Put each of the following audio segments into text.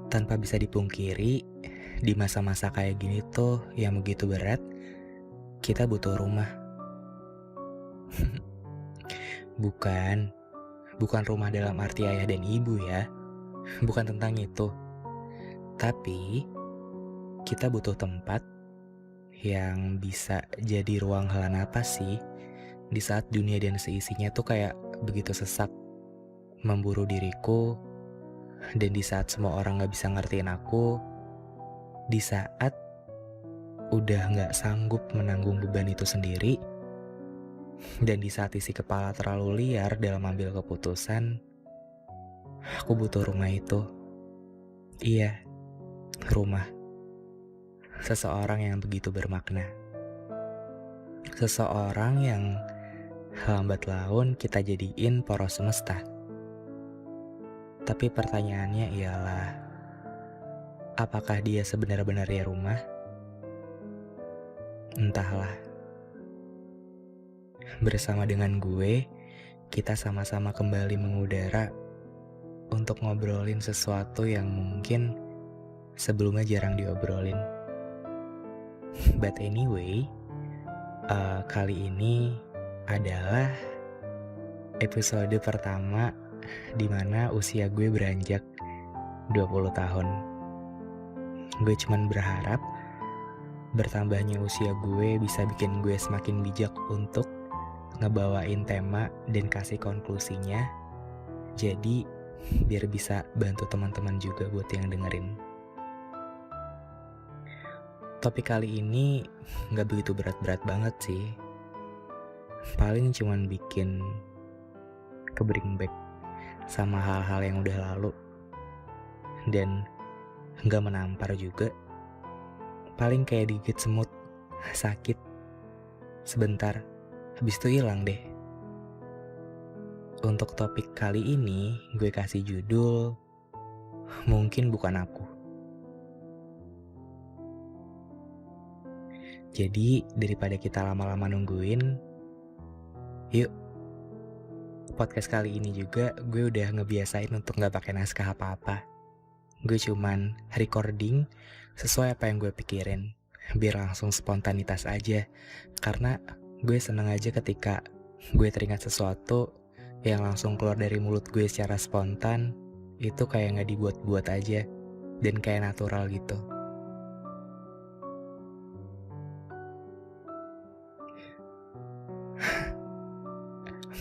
Tanpa bisa dipungkiri, di masa-masa kayak gini tuh yang begitu berat, kita butuh rumah. Bukan, bukan rumah dalam arti ayah dan ibu ya. Bukan tentang itu. Tapi, kita butuh tempat yang bisa jadi ruang hela napas sih. Di saat dunia dan seisinya tuh kayak begitu sesak, memburu diriku, dan di saat semua orang gak bisa ngertiin aku, di saat udah gak sanggup menanggung beban itu sendiri, dan di saat isi kepala terlalu liar dalam ambil keputusan, aku butuh rumah itu. Iya, rumah. Seseorang yang begitu bermakna. Seseorang yang lambat laun kita jadiin poros semesta. Tapi pertanyaannya ialah, apakah dia sebenar-benarnya rumah? Entahlah. Bersama dengan gue, kita sama-sama kembali mengudara untuk ngobrolin sesuatu yang mungkin sebelumnya jarang diobrolin. But anyway, kali ini adalah episode pertama di mana usia gue beranjak 20 tahun. Gue cuman berharap bertambahnya usia gue bisa bikin gue semakin bijak untuk ngebawain tema dan kasih konklusinya. Jadi biar bisa bantu teman-teman juga buat yang dengerin. Topik kali ini gak begitu berat-berat banget sih. Paling cuman bikin ke-bring back sama hal-hal yang udah lalu. Dan gak menampar juga. Paling kayak digigit semut, sakit sebentar, habis itu hilang deh. Untuk topik kali ini gue kasih judul Mungkin Bukan Aku. Jadi daripada kita lama-lama nungguin, yuk. Podcast kali ini juga gue udah ngebiasain untuk gak pakai naskah apa-apa. Gue cuman recording sesuai apa yang gue pikirin, biar langsung spontanitas aja. Karena gue seneng aja ketika gue teringat sesuatu yang langsung keluar dari mulut gue secara spontan. Itu kayak gak dibuat-buat aja, dan kayak natural gitu.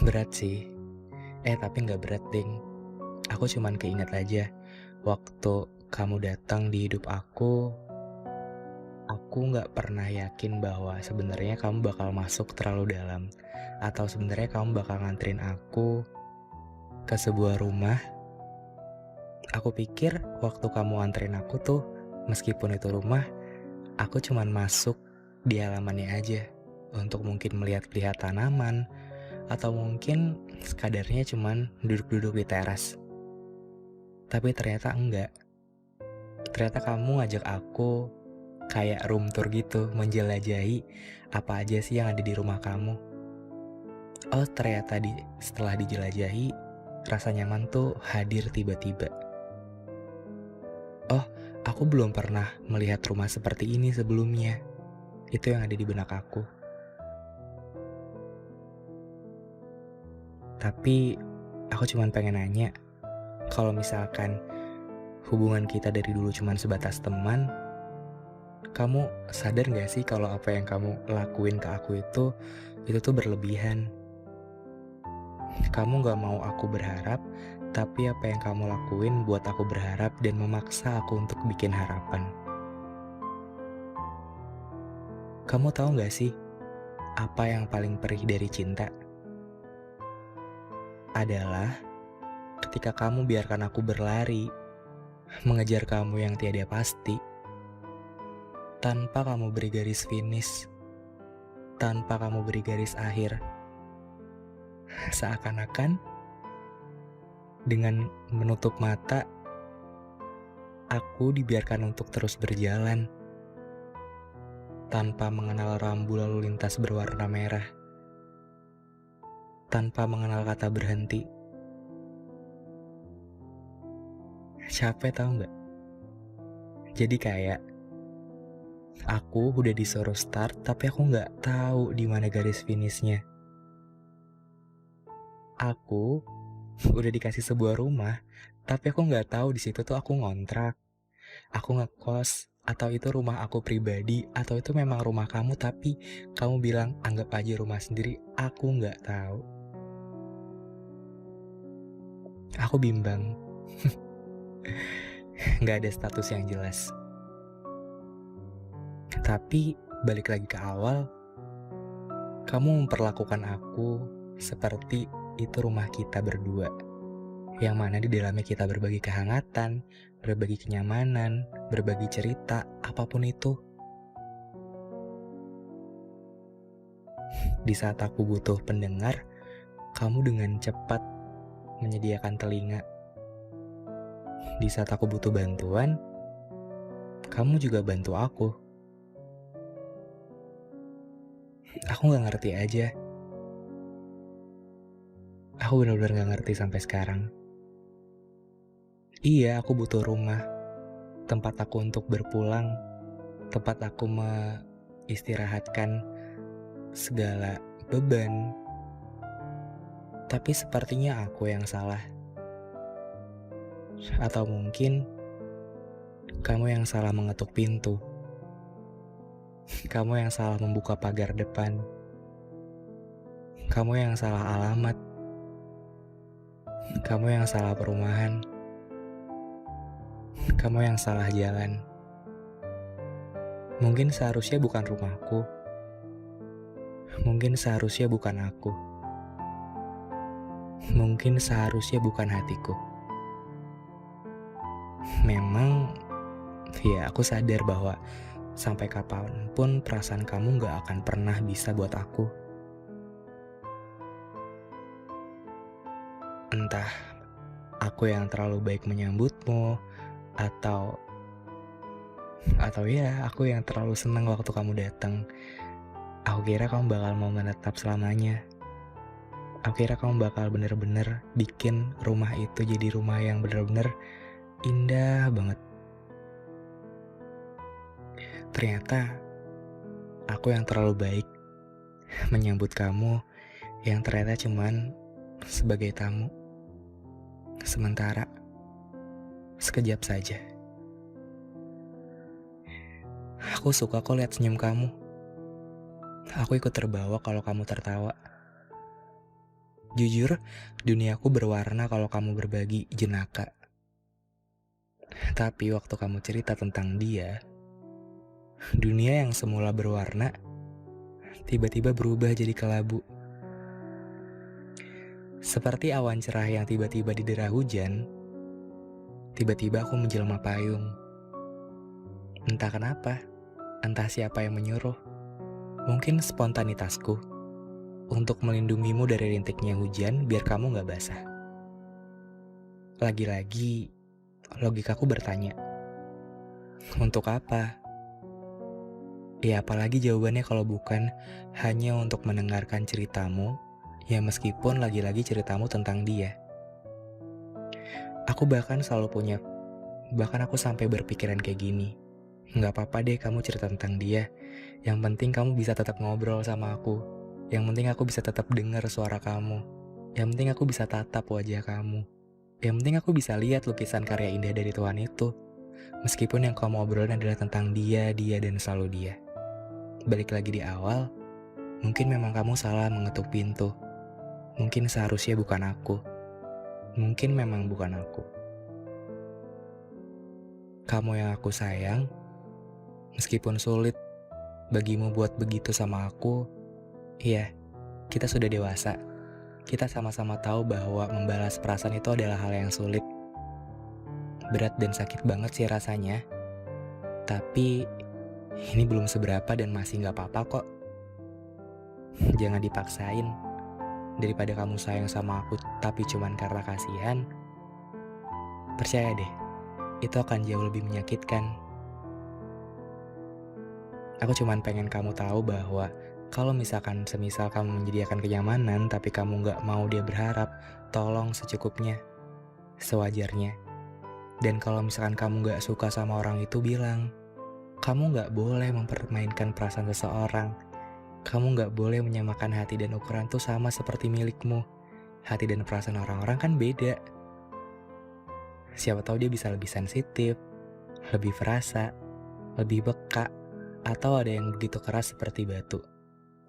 Berat sih. Tapi gak berat, ding. Aku cuman keinget aja waktu kamu datang di hidup aku gak pernah yakin bahwa sebenarnya kamu bakal masuk terlalu dalam, atau sebenarnya kamu bakal nganterin aku ke sebuah rumah. Aku pikir waktu kamu anterin aku tuh, meskipun itu rumah, aku cuman masuk di halamannya aja untuk mungkin melihat-lihat tanaman, atau mungkin sekadarnya cuman duduk-duduk di teras. Tapi ternyata enggak. Ternyata kamu ngajak aku kayak room tour gitu, menjelajahi apa aja sih yang ada di rumah kamu. Oh, ternyata setelah dijelajahi, rasa nyaman tuh hadir tiba-tiba. Oh, aku belum pernah melihat rumah seperti ini sebelumnya. Itu yang ada di benak aku. Tapi aku cuman pengen nanya, kalau misalkan hubungan kita dari dulu cuman sebatas teman, kamu sadar gak sih kalau apa yang kamu lakuin ke aku itu tuh berlebihan? Kamu gak mau aku berharap, tapi apa yang kamu lakuin buat aku berharap dan memaksa aku untuk bikin harapan. Kamu tahu gak sih, apa yang paling perih dari cinta? Adalah ketika kamu biarkan aku berlari, mengejar kamu yang tiada pasti, tanpa kamu beri garis finish, tanpa kamu beri garis akhir. Seakan-akan dengan menutup mata, aku dibiarkan untuk terus berjalan, tanpa mengenal rambu lalu lintas berwarna merah, tanpa mengenal kata berhenti. Capek tahu nggak? Jadi kayak aku udah disuruh start, tapi aku nggak tahu di mana garis finishnya. Aku udah dikasih sebuah rumah, tapi aku nggak tahu di situ tuh aku ngontrak, aku ngekos, atau itu rumah aku pribadi, atau itu memang rumah kamu tapi kamu bilang anggap aja rumah sendiri. Aku nggak tahu. Aku bimbang, nggak ada status yang jelas. Tapi balik lagi ke awal, kamu memperlakukan aku seperti itu rumah kita berdua, yang mana di dalamnya kita berbagi kehangatan, berbagi kenyamanan, berbagi cerita, apapun itu. Di saat aku butuh pendengar, kamu dengan cepat menyediakan telinga. Di saat aku butuh bantuan, kamu juga bantu aku. Aku gak ngerti aja. Aku benar-benar gak ngerti sampai sekarang. Iya, aku butuh rumah, tempat aku untuk berpulang, tempat aku mengistirahatkan segala beban. Tapi sepertinya aku yang salah. Atau mungkin kamu yang salah mengetuk pintu. Kamu yang salah membuka pagar depan. Kamu yang salah alamat. Kamu yang salah perumahan. Kamu yang salah jalan. Mungkin seharusnya bukan rumahku. Mungkin seharusnya bukan aku. Mungkin seharusnya bukan hatiku. Memang, ya aku sadar bahwa sampai kapanpun perasaan kamu gak akan pernah bisa buat aku. Entah aku yang terlalu baik menyambutmu, atau ya aku yang terlalu senang waktu kamu datang. Aku kira kamu bakal mau menetap selamanya. Aku kira kamu bakal bener-bener bikin rumah itu jadi rumah yang bener-bener indah banget. Ternyata aku yang terlalu baik menyambut kamu, yang ternyata cuman sebagai tamu. Sementara, sekejap saja. Aku suka kok lihat senyum kamu. Aku ikut terbawa kalau kamu tertawa. Jujur, duniaku berwarna kalau kamu berbagi jenaka. Tapi waktu kamu cerita tentang dia, dunia yang semula berwarna tiba-tiba berubah jadi kelabu. Seperti awan cerah yang tiba-tiba didera hujan, tiba-tiba aku menjelma payung. Entah kenapa, entah siapa yang menyuruh. Mungkin spontanitasku untuk melindungimu dari rintiknya hujan biar kamu gak basah. Lagi-lagi, logikaku bertanya, untuk apa? Ya apalagi jawabannya kalau bukan hanya untuk mendengarkan ceritamu, ya meskipun lagi-lagi ceritamu tentang dia. Aku bahkan aku sampai berpikiran kayak gini. Gak apa-apa deh kamu cerita tentang dia. Yang penting kamu bisa tetap ngobrol sama aku. Yang penting aku bisa tetap dengar suara kamu. Yang penting aku bisa tatap wajah kamu. Yang penting aku bisa lihat lukisan karya indah dari Tuhan itu. Meskipun yang kamu obrolin adalah tentang dia, dan selalu dia. Balik lagi di awal, mungkin memang kamu salah mengetuk pintu. Mungkin seharusnya bukan aku. Mungkin memang bukan aku. Kamu yang aku sayang, meskipun sulit bagimu buat begitu sama aku, iya, kita sudah dewasa. Kita sama-sama tahu bahwa membalas perasaan itu adalah hal yang sulit. Berat dan sakit banget sih rasanya. Tapi ini belum seberapa dan masih gak apa-apa kok. Jangan dipaksain. Daripada kamu sayang sama aku tapi cuman karena kasihan, percaya deh, itu akan jauh lebih menyakitkan. Aku cuman pengen kamu tahu bahwa kalau semisal kamu menyediakan kenyamanan tapi kamu gak mau dia berharap, tolong secukupnya, sewajarnya. Dan kalau misalkan kamu gak suka sama orang itu, bilang. Kamu gak boleh mempermainkan perasaan seseorang. Kamu gak boleh menyamakan hati dan ukuran tuh sama seperti milikmu. Hati dan perasaan orang-orang kan beda. Siapa tahu dia bisa lebih sensitif, lebih perasa, lebih peka, atau ada yang begitu keras seperti batu.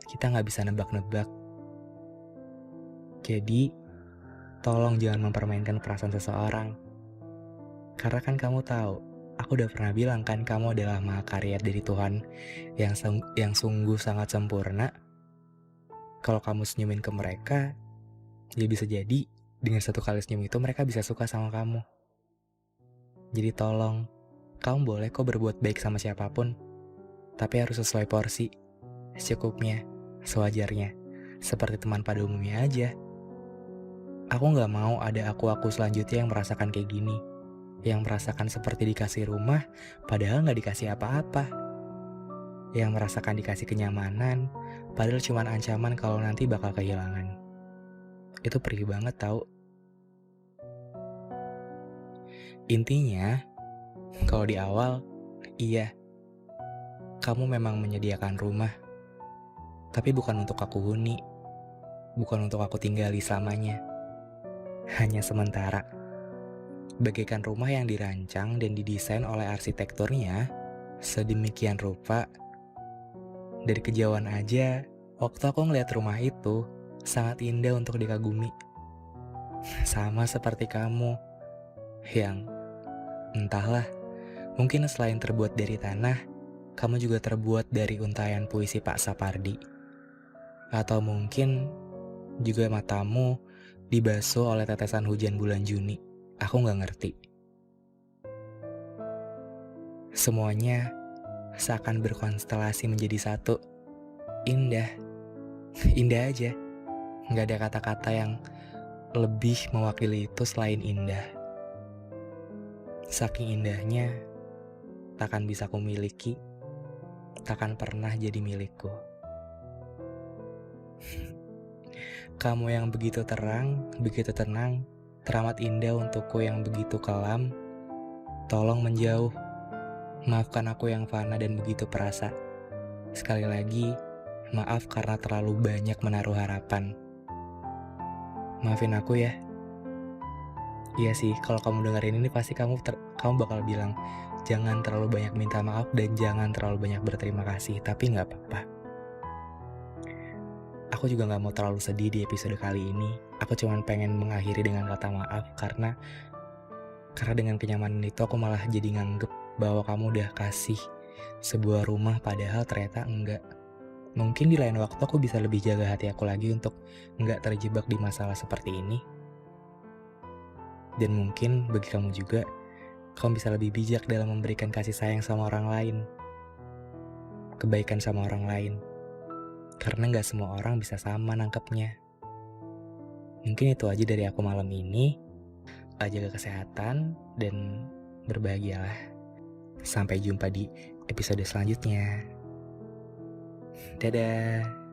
Kita gak bisa nebak-nebak. Jadi, tolong jangan mempermainkan perasaan seseorang. Karena kan kamu tahu, aku udah pernah bilang kan kamu adalah mahakarya dari Tuhan yang sungguh sangat sempurna. Kalau kamu senyumin ke mereka, ya bisa jadi dengan satu kali senyum itu mereka bisa suka sama kamu. Jadi tolong, kamu boleh kok berbuat baik sama siapapun, tapi harus sesuai porsi, secukupnya, sewajarnya, seperti teman pada umumnya aja. Aku gak mau ada aku-aku selanjutnya yang merasakan kayak gini. Yang merasakan seperti dikasih rumah, padahal gak dikasih apa-apa. Yang merasakan dikasih kenyamanan, padahal cuma ancaman kalau nanti bakal kehilangan. Itu perih banget tau. Intinya, kalau di awal, iya, kamu memang menyediakan rumah. Tapi bukan untuk aku huni, bukan untuk aku tinggali selamanya. Hanya sementara. Bagaikan rumah yang dirancang dan didesain oleh arsitekturnya sedemikian rupa. Dari kejauhan aja, waktu aku ngeliat rumah itu sangat indah untuk dikagumi. Sama seperti kamu, yang entahlah, mungkin selain terbuat dari tanah, kamu juga terbuat dari untaian puisi Pak Sapardi. Atau mungkin juga matamu dibasuh oleh tetesan hujan bulan Juni. Aku gak ngerti. Semuanya seakan berkonstelasi menjadi satu. Indah. Indah aja. Gak ada kata-kata yang lebih mewakili itu selain indah. Saking indahnya, takkan bisa ku miliki, takkan pernah jadi milikku. Kamu yang begitu terang, begitu tenang, teramat indah untukku yang begitu kelam. Tolong menjauh. Maafkan aku yang fana dan begitu perasa. Sekali lagi, maaf karena terlalu banyak menaruh harapan. Maafin aku ya. Iya sih, kalau kamu dengerin ini pasti kamu bakal bilang, jangan terlalu banyak minta maaf dan jangan terlalu banyak berterima kasih. Tapi gak apa-apa. Aku juga gak mau terlalu sedih di episode kali ini. Aku cuma pengen mengakhiri dengan kata maaf karena dengan kenyamanan itu aku malah jadi nganggep bahwa kamu udah kasih sebuah rumah padahal ternyata enggak. Mungkin di lain waktu aku bisa lebih jaga hati aku lagi untuk enggak terjebak di masalah seperti ini. Dan mungkin bagi kamu juga, kamu bisa lebih bijak dalam memberikan kasih sayang sama orang lain. Kebaikan sama orang lain. Karena gak semua orang bisa sama nangkepnya. Mungkin itu aja dari aku malam ini. Jaga kesehatan dan berbahagialah. Sampai jumpa di episode selanjutnya. Dadah.